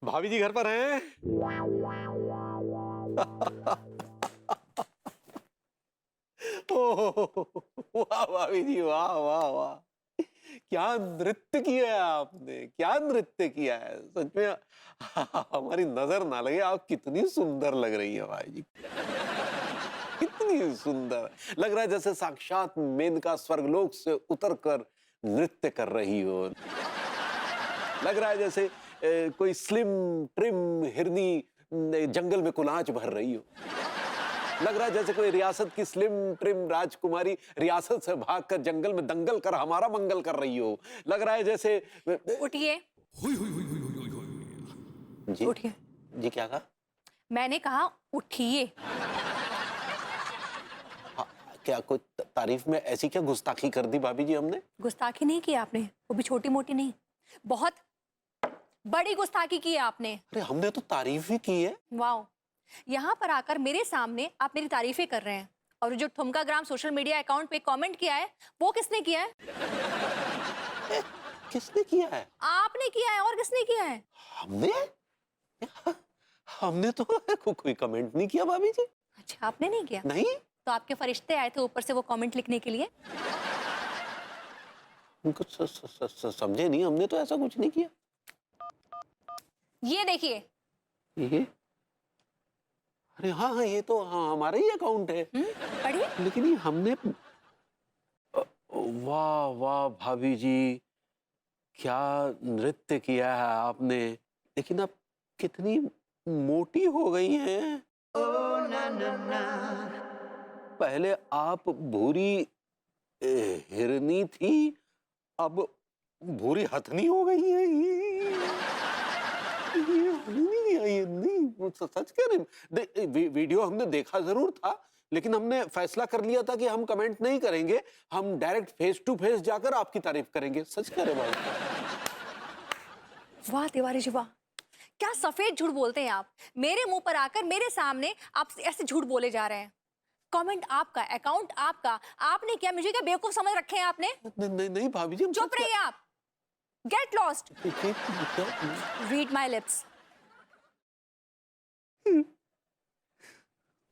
भाभी जी घर पर हैं? ओह, वाह भाभी जी, वाह वाह वाह, क्या नृत्य किया है आपने, क्या नृत्य किया है सच में। हमारी नजर ना लगे, आप कितनी सुंदर लग रही है भाई जी, कितनी सुंदर। लग रहा है जैसे साक्षात मेनका स्वर्गलोक से उतरकर नृत्य कर रही हो। लग रहा है जैसे कोई स्लिम ट्रिम हिरनी जंगल में कुलाच भर रही हो। लग रहा है जैसे कोई रियासत की स्लिम ट्रिम राजकुमारी रियासत से भागकर जंगल में दंगल कर हमारा मंगल कर रही हो। लग रहा है जैसे उठिए। जी उठिए। जी, क्या कहा? मैंने कहा उठिए। हाँ, क्या कोई तारीफ में ऐसी क्या गुस्ताखी कर दी भाभी जी हमने? गुस्ताखी नहीं की आपने, वो भी छोटी मोटी नहीं, बहुत बड़ी गुस्ताखी की है आपने। अरे हमने तो तारीफ ही की है। वाह, यहाँ पर आकर मेरे सामने आप मेरी तारीफें कर रहे हैं। और जो ठुमका ग्राम सोशल मीडिया अकाउंट पे कमेंट किया है, वो किसने किया है? किसने किया है? आपने किया है, और किसने किया है? हमने? हमने तो कोई कमेंट नहीं किया भाभी जी। अच्छा, आपने नहीं किया? नहीं, तो आपके फरिश्ते आए थे ऊपर से वो कमेंट लिखने के लिए। उनको समझे नहीं, हमने तो ऐसा कुछ नहीं किया। ये देखिए। ये अरे हाँ हाँ, ये तो हाँ हमारा ही अकाउंट है। पढ़िए। लेकिन ये हमने वाह वाह भाभी जी, क्या नृत्य किया है आपने। लेकिन अब कितनी मोटी हो गई हैं। पहले आप भूरी हिरनी थी, अब भूरी हथनी हो गई है। ये नहीं, वो सच कह रहे। वीडियो हमने देखा जरूर था, लेकिन हमने फैसला कर लिया था कि हम कमेंट नहीं करेंगे, हम डायरेक्ट फेस टू फेस जाकर आपकी तारीफ करेंगे। सच कह रहे भाई। वाह तिवारी जी वाह, क्या सफेद झूठ बोलते हैं आप। मेरे मुंह पर आकर मेरे सामने आप ऐसे झूठ बोले जा रहे हैं। कमेंट आपका, अकाउंट आपका, आपने क्या मुझे क्या बेवकूफ समझ रखे हैं आपने? नहीं नहीं भाभी जी, चुप रहिए आप। Get lost. Read my lips.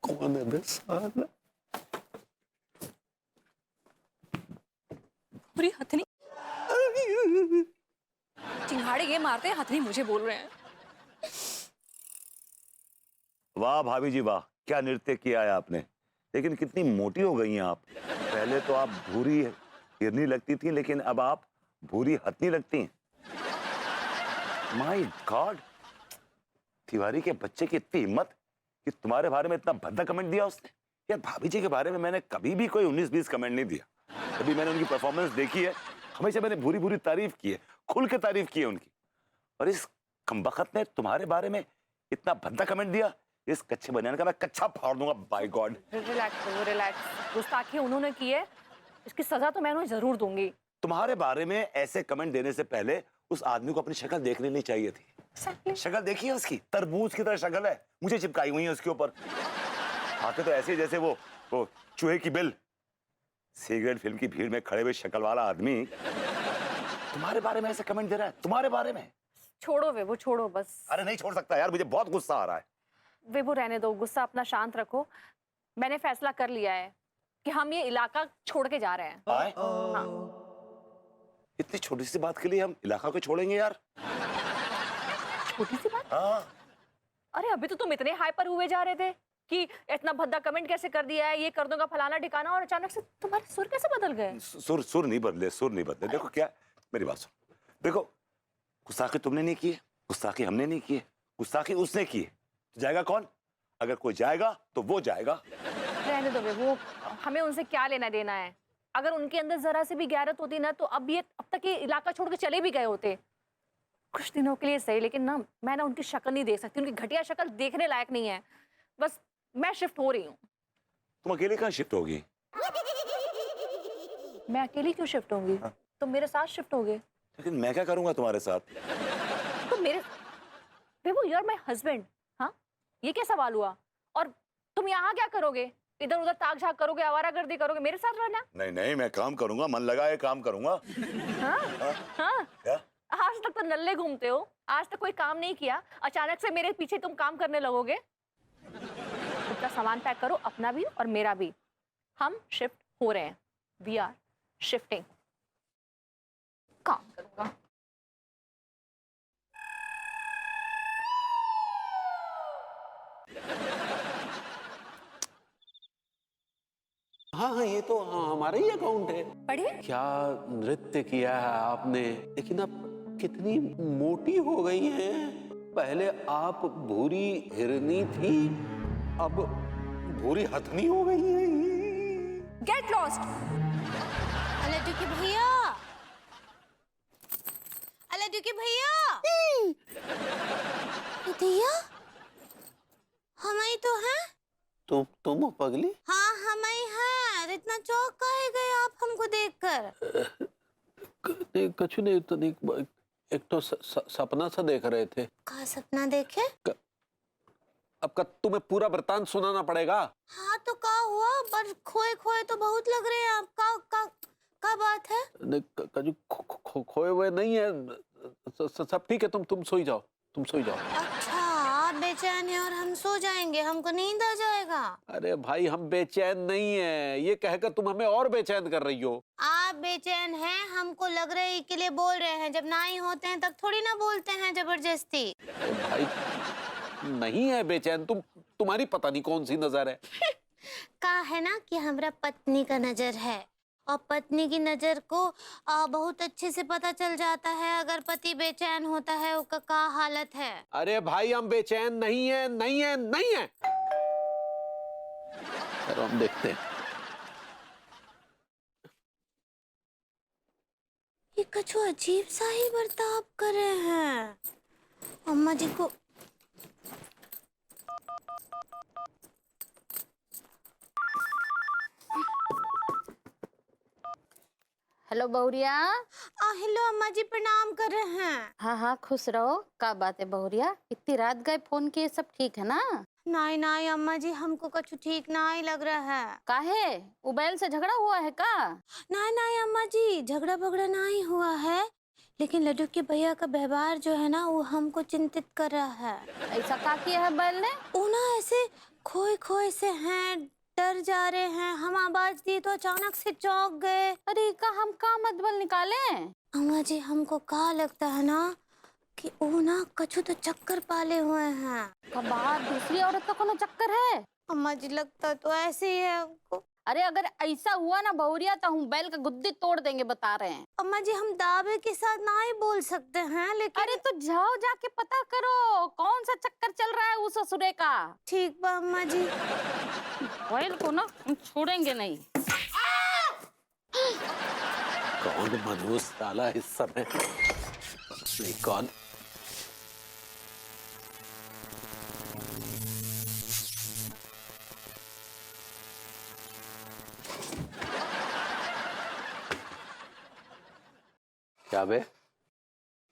कौन है बे साला? पूरी हथनी चिंगाड़े ये मारते हैं, हथनी मुझे बोल रहे हैं। वाह भाभी जी वाह, क्या नृत्य किया है आपने। लेकिन कितनी मोटी हो गई हैं आप। पहले तो आप भूरी हिरनी लगती थी, लेकिन अब आप भूरी हथनी लगती हैं। माय गॉड, तिवारी के बच्चे की इतनी हिम्मत कि तुम्हारे बारे में इतना भद्दा कमेंट दिया उसने। यार भाभी जी के बारे में मैंने कभी भी कोई 19-20 कमेंट नहीं दिया। कभी मैंने उनकी परफॉर्मेंस देखी है, हमेशा मैंने भूरी भूरी तारीफ की है, खुल के तारीफ की है उनकी। और इस कमबख्त ने तुम्हारे बारे में इतना भद्दा कमेंट दिया, इस कच्चे बनियान का मैं कच्चा फाड़ दूंगा। By God, relax relax. गुस्ताखी उन्होंने की है, इसकी सजा तो मैं उन्हें जरूर दूंगी। तुम्हारे बारे में ऐसे कमेंट देने से पहले उस आदमी को अपनी शक्ल देख लेनी चाहिए थी। शक्ल देखिए उसकी, तरबूज की तरह शक्ल है, मुझे चिपकाई हुई है उसके ऊपर। आके तो ऐसे जैसे वो चूहे की बिल। सिगरेट फिल्म की भीड़ में खड़े हुए शक्ल वाला आदमी तुम्हारे बारे में ऐसे कमेंट दे रहा है, तुम्हारे बारे में। छोड़ो वे, वो छोड़ो बस। अरे नहीं छोड़ सकता यार, मुझे बहुत गुस्सा आ रहा है। वे वो रहने दो, गुस्सा अपना शांत रखो। मैंने फैसला कर लिया है कि हम ये इलाका छोड़ के जा रहे हैं। आए? हाँ। इतनी छोटी सी बात के लिए हम इलाका को छोड़ेंगे यार? छोटी सी बात? हाँ। अरे अभी तो तुम इतने हाइपर हुए जा रहे थे कि इतना भद्दा कमेंट कैसे कर दिया है, ये कर दूंगा फलाना ठिकाना, और अचानक से तुम्हारे सुर कैसे बदल गए? सुर नहीं बदले, सुर नहीं बदले। देखो क्या, मेरी बात सुनो। देखो, गुस्ताखी तुमने नहीं की है, गुस्ताखी हमने नहीं की है, गुस्ताखी उसने की है। तो जाएगा कौन? अगर कोई जाएगा तो वो जाएगा। रहने दो वे, वो हमें उनसे क्या लेना देना है। अगर उनके अंदर जरा से भी गैरत होती ना, तो अब तक ये इलाका छोड़ के चले भी गए होते। कुछ दिनों के लिए सही, लेकिन ना मैं ना उनकी शक्ल नहीं देख सकती, उनकी घटिया शक्ल देखने लायक नहीं है। बस मैं शिफ्ट हो रही हूँ। तुम अकेले कहाँ शिफ्ट होगी? मैं अकेली क्यों शिफ्ट होंगी? हाँ। तुम मेरे साथ शिफ्ट होगे। लेकिन मैं क्या करूंगा तुम्हारे साथ? तो मेरे बेबू, यू आर माय हस्बैंड। हाँ, ये क्या सवाल हुआ? और तुम यहाँ क्या करोगे? इधर उधर ताक झाक करोगे, आवारागर्दी करोगे, मेरे साथ रहना? नहीं नहीं, मैं काम करूंगा, मन लगाए काम करूंगा। हाँ? हाँ? हाँ? क्या? आज तक तो नल्ले घूमते हो, आज तक कोई काम नहीं किया, अचानक से मेरे पीछे तुम काम करने लगोगे। अपना सामान पैक करो, अपना भी और मेरा भी। हम शिफ्ट हो रहे हैं, वी आर शिफ्टिंग। काम करूंगा। हाँ हाँ, ये तो हाँ, हमारा ही अकाउंट है। पढ़िए। क्या नृत्य किया है आपने, लेकिन अब कितनी मोटी हो गई हैं। पहले आप भूरी हिरनी थी, अब भूरी हथनी हो गई है। Get lost. अलड्डू के भैया, अलड्डू के भैया, भैया हम ही तो हैं। तुम हो पगली? हाँ हम ही हैं। इतना चौंक काहे गए आप हमको देखकर? नहीं, कुछ नहीं, तो नहीं, एक तो सपना सा देख रहे थे। कहाँ सपना देखे? अब का तुम्हें पूरा वृतांत सुनाना पड़ेगा। हाँ तो क्या हुआ? पर खोए खोए तो बहुत लग रहे हैं आप। का बात है? नहीं, कजू खोए हुए नहीं है, सब ठीक है। तुम सोई जाओ, तुम सोई जाओ। अच्छा आप बेचैन हैं और हम सो जाएंगे, हमको नींद आ जाएगा। अरे भाई, हम बेचैन नहीं है, ये कहकर तुम हमें और बेचैन कर रही हो। आप बेचैन हैं, हमको लग रहा है के लिए बोल रहे हैं। जब ना ही होते हैं तब थोड़ी ना बोलते हैं जबरदस्ती। अरे भाई, नहीं है बेचैन, तुम्हारी पता नहीं कौन सी नजर है। कहा है ना कि हमरा पत्नी का नजर है, और पत्नी की नजर को बहुत अच्छे से पता चल जाता है अगर पति बेचैन होता है उसका क्या हालत है। अरे भाई, हम बेचैन नहीं है, नहीं है, नहीं है। चलो हम देखते हैं। ये कछु अजीब सा ही बर्ताव कर रहे हैं। अम्मा जी को हेलो बहुरिया। हेलो अम्मा जी, प्रणाम कर रहे हैं। हाँ हाँ खुश रहो। क्या बात है बहुरिया, इतनी रात गए फोन किए, सब ठीक है ना? नहीं नहीं अम्मा जी, हमको कछु ठीक ना ही लग रहा है। काहे, उबैल से झगड़ा हुआ है का? नहीं नहीं अम्मा जी, झगड़ा भगड़ा नहीं हुआ है, लेकिन लड्डू के भैया का व्यवहार जो है ना वो हमको चिंतित कर रहा है। ऐसा क्या किया है बैल ने? वो ना ऐसे खोए खोए से हैं, डर जा रहे हैं। हम आवाज दी तो अचानक से चौंक गए। अरे का हम का मतबल निकाले? अम्मा जी हमको क्या लगता है ना कि वो ना कछु तो चक्कर पाले हुए हैं। का बात दूसरी औरत का कोनो चक्कर है? अम्मा जी लगता तो ऐसे ही है हमको। अरे अगर ऐसा हुआ ना बहुरिया तो हम बैल का गुद्दी तोड़ देंगे, बता रहे हैं। अम्मा जी हम दावे के साथ ना ही बोल सकते हैं, लेकिन अरे तो जाओ जाके पता करो कौन सा चक्कर चल रहा है उस ससुरे का। ठीक बा अम्मा जी। बैल को ना हम छोड़ेंगे नहीं। कौन मनहूस डाला इस समय? नहीं, कौन? क्या बे,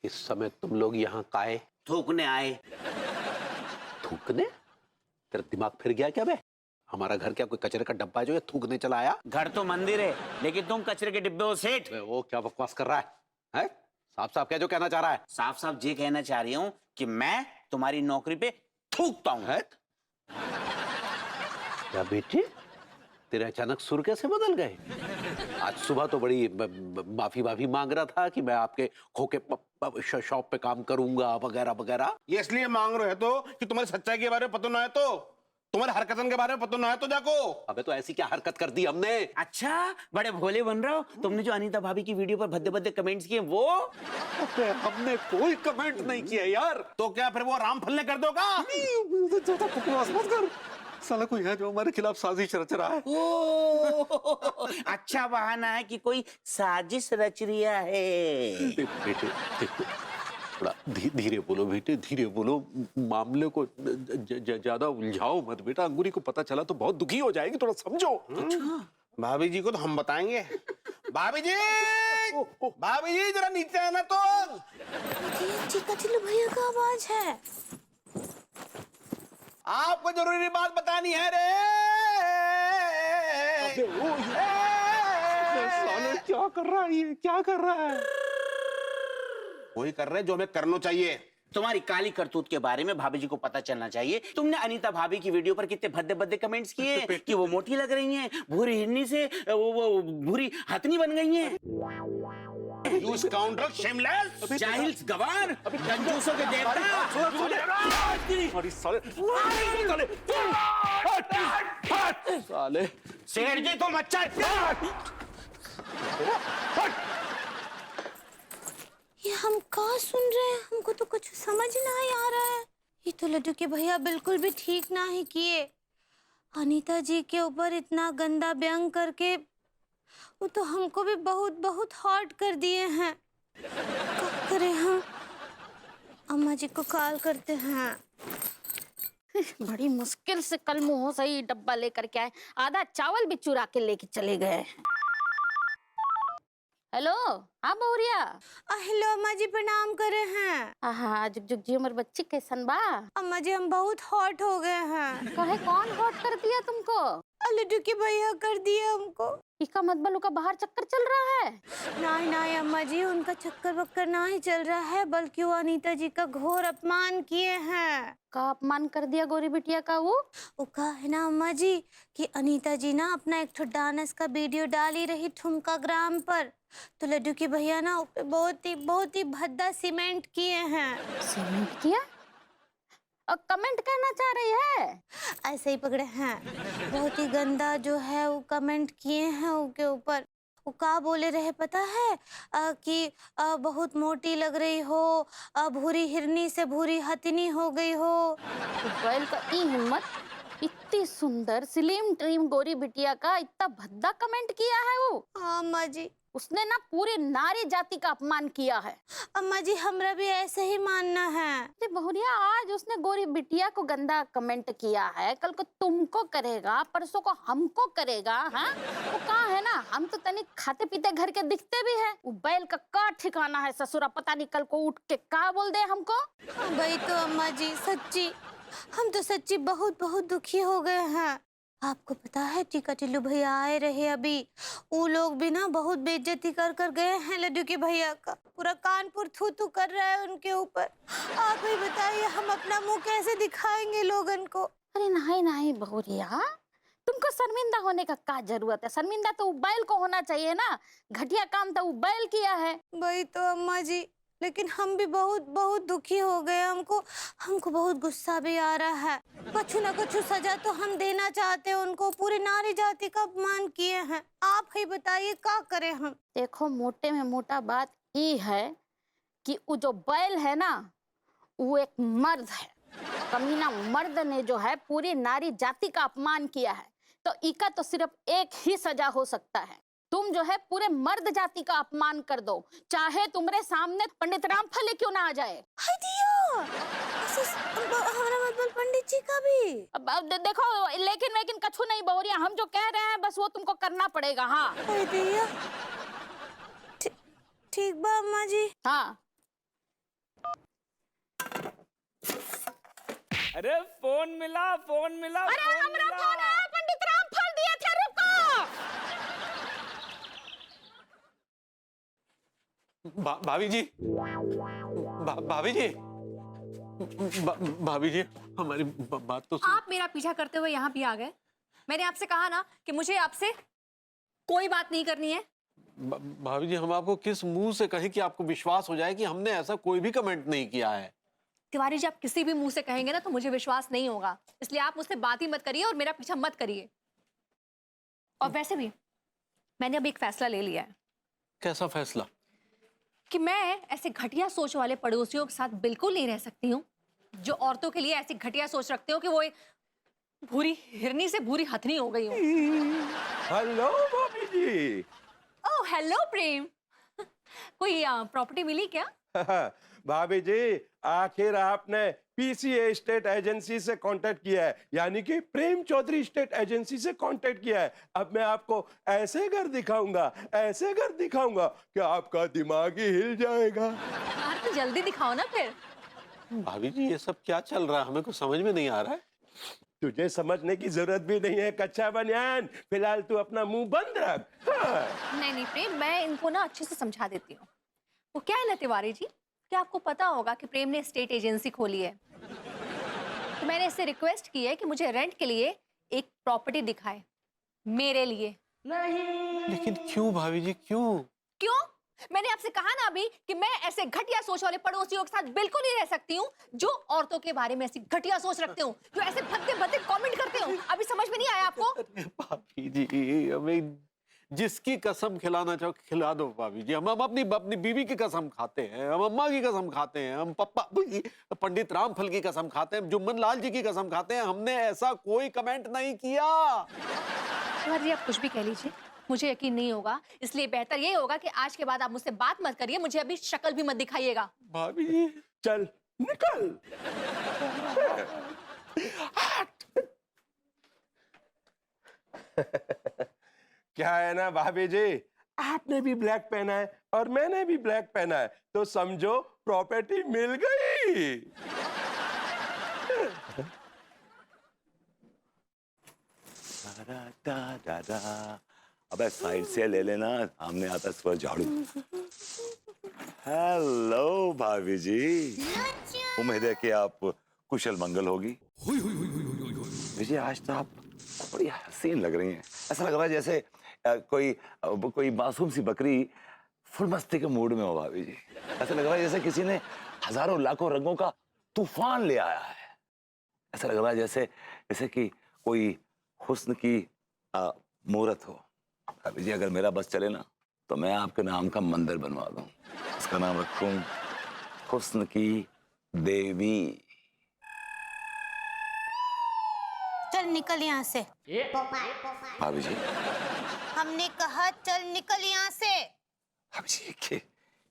इस समय तुम लोग यहाँ काहे? थूकने आए। थूकने? तेरा दिमाग फिर गया क्या बे? हमारा घर क्या कोई कचरे का डब्बा है जो ये थूकने चला आया? घर तो मंदिर है, लेकिन तुम कचरे के डिब्बे हो सेठ। बे, वो क्या बकवास कर रहा है? हैं? साफ साफ क्या जो कहना चाह रहा है? साफ साफ ये कहना चाह रही हूँ कि मैं तुम्हारी नौकरी पे थूकता हूँ। है? क्या बेटे, तेरे अचानक सुर कैसे बदल गए? आज सुबह तो बड़ी माफी मांग रहा था कि मैं आपके खोके शॉप पे काम करूंगा वगैरह वगैरह। ये इसलिए मांग रहे हो तो कि तुम्हारी सच्चाई के बारे में पता ना है, तो तुम्हारे हरकतन के बारे में पता ना है तो जाको। अबे तो ऐसी क्या हरकत कर दी हमने? अच्छा, बड़े भोले बन रहे हो। तुमने जो अनीता भाभी की वीडियो पर भद्दे भद्दे कमेंट्स किए वो? अबे हमने कोई कमेंट नहीं किया यार। तो क्या फिर वो राम फलने कर दोगा? बकवास मत कर। साला कोई है जो हमारे खिलाफ साजिश रच रहा है। ओ, अच्छा बहाना है कि कोई साजिश रच रिया है। बेटे देखो, थोड़ा धीरे बोलो बेटे, धीरे बोलो। मामले को ज्यादा उलझाओ मत बेटा, अंगूरी को पता चला तो बहुत दुखी हो जाएगी, थोड़ा समझो। भाभी जी को तो हम बताएंगे। भाभी जी, भाभी जी जरा नीचे आना तो। चिकचिलू भैया का आवाज है। आपको जरूरी बात बतानी है रे। साले क्या कर रहा है ये, क्या कर रहा है? वही कर रहे हैं जो हमें करना चाहिए। तुम्हारी काली करतूत के बारे में भाभी जी को पता चलना चाहिए। तुमने अनीता भाभी की वीडियो पर कितने भद्दे भद्दे कमेंट्स किए कि वो मोटी लग रही हैं, भूरी हिरनी से वो भूरी हथनी बन गई हैं। You scoundrel, shameless! जाहिल गवार, कंजूसों के देवता। साले सेठ जी तुम अच्छा ये हम कहाँ सुन रहे हैं? हमको तो कुछ समझ नहीं आ रहा है। ये तो लड्डू के भैया बिल्कुल भी ठीक ना ही किए। अनीता जी के ऊपर इतना गंदा व्यंग करके वो तो हमको भी बहुत बहुत हॉट कर दिए हैं। क्या करें हम? अम्मा जी को कॉल करते हैं। बड़ी मुश्किल से कल मुंह से ही डब्बा लेकर के आए, आधा चावल भी चुरा के लेके चले गए। हेलो, हाँ बहुरिया। हेलो अम्मा जी, प्रणाम करे हैं। हाँ, जुग जुग जी उमर बच्ची कैसन बा? अम्मा जी हम बहुत हॉट हो गए हैं। कहे कौन हॉट कर दिया तुमको? लड्डू के भैया कर दिए हमको। इका मतबल का बाहर चक्कर चल रहा है? नहीं नहीं अम्मा जी, उनका चक्कर वक्कर नहीं चल रहा है, बल्कि वो अनीता जी का घोर अपमान किए हैं। का अपमान कर दिया गोरी बिटिया का? वो कहा है ना अम्मा जी कि अनीता जी ना अपना एक डांस का वीडियो डाली रही ठुमका ग्राम पर, तो लड्डू के भैया ना उस पे बहुत ही भद्दा सीमेंट किए हैं। सीमेंट किया? और कमेंट करना चाह रही है? ऐसे ही पकड़े हैं, बहुत ही गंदा जो है वो कमेंट किए हैं उसके ऊपर। वो क्या बोले रहे पता है? कि बहुत मोटी लग रही हो, भूरी हिरनी से भूरी हथनी हो गई हो। बैल का ई हिम्मत, इतनी सुंदर स्लिम ट्रिम गोरी बिटिया का इतना भद्दा कमेंट किया है वो। हाँ अम्मा जी, उसने ना पूरे नारी जाति का अपमान किया है। अम्मा जी हमरा भी ऐसे ही मानना है। अरे बहुरिया, आज उसने गोरी बिटिया को गंदा कमेंट किया है, कल को तुमको करेगा, परसों को हमको करेगा। हाँ, वो कहा है ना, हम तो तनिक खाते पीते घर के दिखते भी है। वो बैल का ठिकाना है ससुरा, पता नहीं कल को उठ के का बोल दे हमको। हाँ भाई, तो अम्मा जी सच्ची, हम तो सच्ची बहुत बहुत दुखी हो गए हैं। आपको पता है टीका टिल्लू भैया आए रहे अभी, वो लोग भी ना बहुत बेइज्जती कर कर गए हैं लड्डू के भैया का। पूरा कानपुर थू थू कर रहा है उनके ऊपर। आप ही बताइए हम अपना मुंह कैसे दिखाएंगे लोगन को? अरे नहीं नहीं बहुरिया, तुमको शर्मिंदा होने का क्या जरूरत है? शर्मिंदा तो बैल को होना चाहिए ना, घटिया काम तो बैल किया है। वही तो अम्मा जी, लेकिन हम भी बहुत बहुत दुखी हो गए। हमको बहुत गुस्सा भी आ रहा है। कुछ न कुछ सजा तो हम देना चाहते हैं उनको। पूरी नारी जाति का अपमान किए हैं। आप ही बताइए क्या करें हम? देखो, मोटे में मोटा बात ये है कि वो जो बैल है ना, वो एक मर्द है। कमीना मर्द ने जो है पूरी नारी जाति का अपमान किया है, तो इका तो सिर्फ एक ही सजा हो सकता है। तुम जो है पूरे मर्द जाति का अपमान कर दो, चाहे तुम्हारे सामने पंडित रामफल क्यों ना आ जाए। हाय दिया, हमारा मतलब पंडित जी का भी। अब देखो, लेकिन कछु नहीं बहुरिया, हम जो कह रहे हैं बस वो तुमको करना पड़ेगा। हाँ हाय दिया, ठीक बा अम्मा जी। हाँ। अरे फोन मिला। अरे हमरा फोन है, पंडित रामफल दिए थे, रुको। भाभी जी, भाभी जी, भाभी जी, हमारी बात तो सुन। आप मेरा पीछा करते हुए यहाँ भी आ गए। मैंने आपसे कहा ना कि मुझे आपसे कोई बात नहीं करनी है। भाभी जी, हम आपको किस मुंह से कहें कि आपको विश्वास हो जाए कि हमने ऐसा कोई भी कमेंट नहीं किया है। तिवारी जी, आप किसी भी मुंह से कहेंगे ना तो मुझे विश्वास नहीं होगा, इसलिए आप मुझसे बात ही मत करिए और मेरा पीछा मत करिए। और वैसे भी मैंने अब एक फैसला ले लिया है। कैसा फैसला? कि मैं ऐसे घटिया सोच वाले पड़ोसियों के साथ बिल्कुल नहीं रह सकती हूँ, जो औरतों के लिए ऐसी घटिया सोच रखते हो कि वो एक भूरी हिरनी से भूरी हथनी हो गई हो। हेलो भाभी जी। ओह हेलो प्रेम, कोई प्रॉपर्टी मिली क्या? भाभी जी, आखिर आपने पीसीए स्टेट एजेंसी से कांटेक्ट किया है, यानी कि प्रेम चौधरी स्टेट एजेंसी से कांटेक्ट किया है। अब मैं आपको ऐसे घर दिखाऊंगा कि आपका दिमाग ही हिल जाएगा। यार तो जल्दी दिखाओ ना फिर। भाभी जी, ये सब क्या चल रहा है? हमें कुछ समझ में नहीं आ रहा है। तुझे समझने की जरूरत भी नहीं है कच्चा बनियान, फिलहाल तू अपना मुंह बंद रख। हाँ। नहीं प्रेम, मैं इनको ना अच्छे से समझा देती हूँ। वो क्या है ना तिवारी जी, क्या आपको पता होगा कि प्रेम ने स्टेट एजेंसी खोली है? तो मैंने इससे रिक्वेस्ट की है कि मुझे रेंट के लिए एक प्रॉपर्टी दिखाए मेरे लिए। लेकिन क्यों भाभी जी, क्यों? क्यों? मैंने आपसे कहा ना अभी कि मैं ऐसे घटिया सोच वाले पड़ोसियों के साथ बिल्कुल नहीं रह सकती हूँ जो औरतों के बारे में ऐसी घटिया सोच रखते हो, जो ऐसे भद्दे भद्दे कमेंट करते हो। अभी समझ में नहीं आया आपको? अरे भाभी जी, हमें जिसकी कसम खिलाना चाहो खिला दो भाभी जी। हम अपनी अपनी बीवी की कसम खाते हैं, हम अम्मा की कसम खाते हैं, हम पप्पा पंडित रामफल की कसम खाते हैं, जुम्मन लाल जी की कसम खाते हैं। हमने ऐसा कोई कमेंट नहीं किया। जी आप कुछ भी कह लीजिए, मुझे यकीन नहीं होगा, इसलिए बेहतर ये होगा कि आज के बाद आप मुझसे बात मत करिए, मुझे अभी शक्ल भी मत दिखाइएगा। भाभी जी चल निकल। क्या है ना भाभी जी, आपने भी ब्लैक पहना है और मैंने भी ब्लैक पहना है, तो समझो प्रॉपर्टी मिल गई। अबे साइड से ले लेना, सामने आता इस पर झाड़ू। हेलो भाभी जी, उम्मीद है कि आप कुशल मंगल होगी। विजय आज तो आप बड़ी हसीन लग रही हैं। ऐसा लग रहा है जैसे कोई मासूम सी बकरी फुल मस्ती के मूड में हो भाभी जी। ऐसा लग रहा है जैसे किसी ने हजारों लाखों रंगों का तूफान ले आया है। ऐसा लग रहा है जैसे कि कोई हुस्न की मूरत हो। भाभी जी अगर मेरा बस चले ना तो मैं आपके नाम का मंदिर बनवा दूं, इसका नाम रखूं हुस्न की देवी। चल निकल यहाँ से। भाभी जी, हमने कहा चल निकल यहाँ से। भाभी जी ये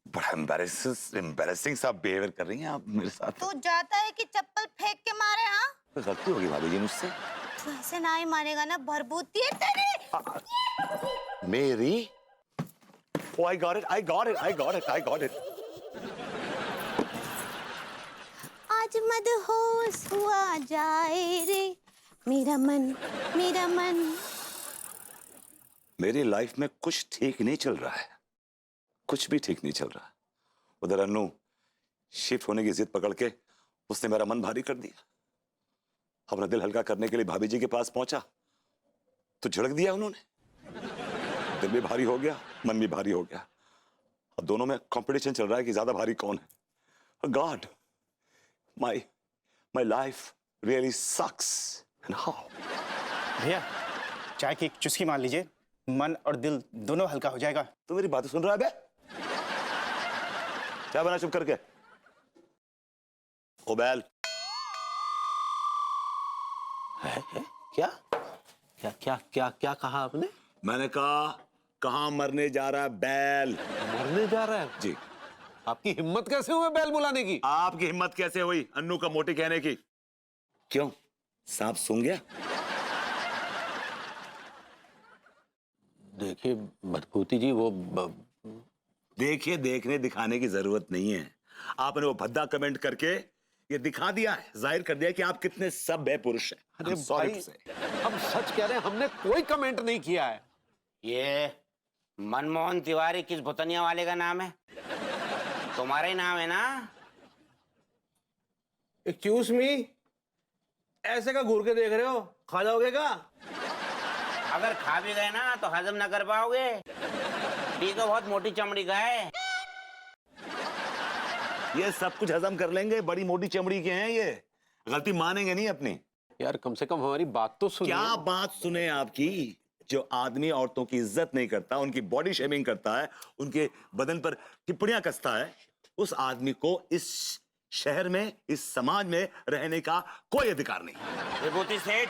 बड़ा एम्बैरेसिंग सा बिहेवियर कर रही हैं आप मेरे साथ। तू जाता है कि चप्पल फेंक के मारे? हाँ कोई गलती होगी भाभी जी मुझसे। तू ऐसे ना ही मानेगा ना, भरभूती है तेरी। मेरी? Oh, I got it. आज मदहोश हुआ जाए रे मेरा मन। मेरी लाइफ में कुछ ठीक नहीं चल रहा है, कुछ भी ठीक नहीं चल रहा। उधर अन्नू शिफ्ट होने की जिद पकड़ के उसने मेरा मन भारी कर दिया। अपना दिल हल्का करने के लिए भाभी जी के पास पहुंचा तो झड़क दिया उन्होंने। दिल भी भारी हो गया, मन भी भारी हो गया। अब दोनों में कंपटीशन चल रहा है कि ज्यादा भारी कौन है। God, my life really sucks and how. भैया चाय की एक चुस्की मान लीजिए, मन और दिल दोनों हल्का हो जाएगा। तू मेरी बातें सुन रहा है बे? क्या बना चुप करके? ओ बैल। क्या कहा आपने? मैंने कहा कहां मरने जा रहा है बैल? मरने जा रहा है? जी। आपकी हिम्मत कैसे हुई बैल बुलाने की? आपकी हिम्मत कैसे हुई अन्नू का मोटी कहने की? क्यों, सांप सूंघ गया? देखिए भटभूति जी, वो देखिए देखने दिखाने की जरूरत नहीं है। आपने वो भद्दा कमेंट करके ये दिखा दिया है, जाहिर कर दिया कि आप कितने सभ्य पुरुष हैं। अरे I'm sorry भाई, to say। हम सच कह रहे हैं, हमने कोई कमेंट नहीं किया है। ये मनमोहन तिवारी किस भुतनिया वाले का नाम है? तुम्हारा ही नाम है ना? एक्सक्यूज मी, ऐसे का घूर के देख रहे हो? खा जाओगे क्या? अगर खा भी गए ना तो हजम ना कर पाओगे। ठीक है, बहुत मोटी चमड़ी का है। ये सब कुछ हजम कर लेंगे, बड़ी मोटी चमड़ी के हैं ये, गलती मानेंगे नहीं अपनी। यार कम से कम हमारी बात तो सुनिए। क्या बात सुने आपकी? जो आदमी औरतों की इज्जत नहीं करता, उनकी बॉडी शेमिंग करता है, उनके बदन पर टिप्पणियां कसता है, उस आदमी को इस शहर में, इस समाज में रहने का कोई अधिकार नहीं। विभूति सेठ,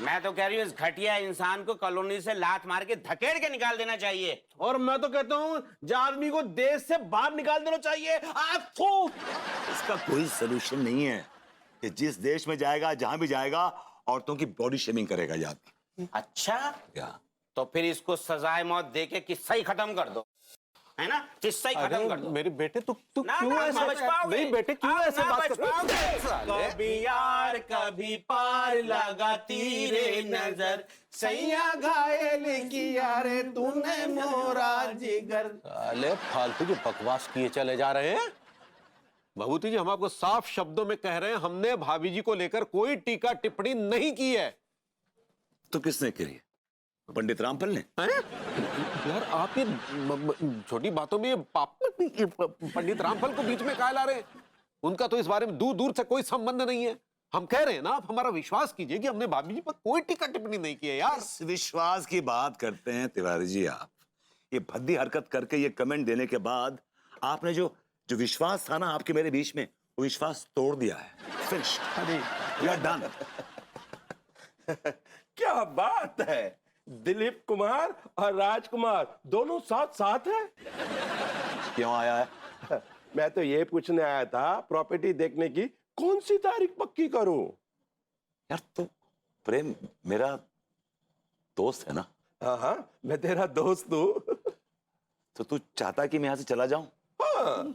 मैं तो कह रही हूँ इस घटिया इंसान को कॉलोनी से लात मार के धकेड़ के निकाल देना चाहिए। और मैं तो कहता हूँ इस आदमी को देश से बाहर निकाल देना चाहिए। आपको इसका कोई सलूशन नहीं है कि जिस देश में जाएगा, जहां भी जाएगा, औरतों की बॉडी शेमिंग करेगा ये आदमी। अच्छा, क्या? तो फिर इसको सजाए मौत दे के किस्सा ही खत्म कर दो, है ना? किस्सा ही खत्म कर दो। मेरे बेटे, तू ना, क्यों ना, ऐसे? बच पाओगे। नहीं बेटे, क्यों आप ऐसे ना बात बच कर? पाओगे। कभी यार कभी पार लगा तीरे नजर, सैया घायल किया रे तूने मोरा जिगर। अरे फालतू की बकवास किए चले जा रहे हैं। भभूति जी, हम आपको साफ शब्दों में कह रहे हैं, हमने भाभी जी को लेकर कोई टीका टिप्पणी नहीं की है। तो किसने करी है? पंडित रामफल ने? हैं? यार आप ये छोटी बातों में पंडित रामफल को बीच में काहे ला रहे हैं? उनका तो इस बारे में दूर दूर से कोई संबंध नहीं है। हम कह रहे हैं ना, आप हमारा विश्वास कीजिए कि हमने भाभी जी पर कोई टीका टिप्पणी नहीं की है यार। इस विश्वास की बात करते हैं तिवारी जी आप। ये भद्दी हरकत करके ये कमेंट देने के बाद आपने जो जो विश्वास था ना आपके मेरे बीच में, वो विश्वास तोड़ दिया है। Finished, we are done. क्या बात है, दिलीप कुमार और राजकुमार दोनों साथ साथ हैं। क्यों आया है? मैं तो ये पूछने आया था, प्रॉपर्टी देखने की कौन सी तारीख पक्की करूं? यार तू प्रेम मेरा दोस्त है ना, हाँ, मैं तेरा दोस्त हूँ। तो तू चाहता कि मैं यहाँ से चला जाऊं? हाँ,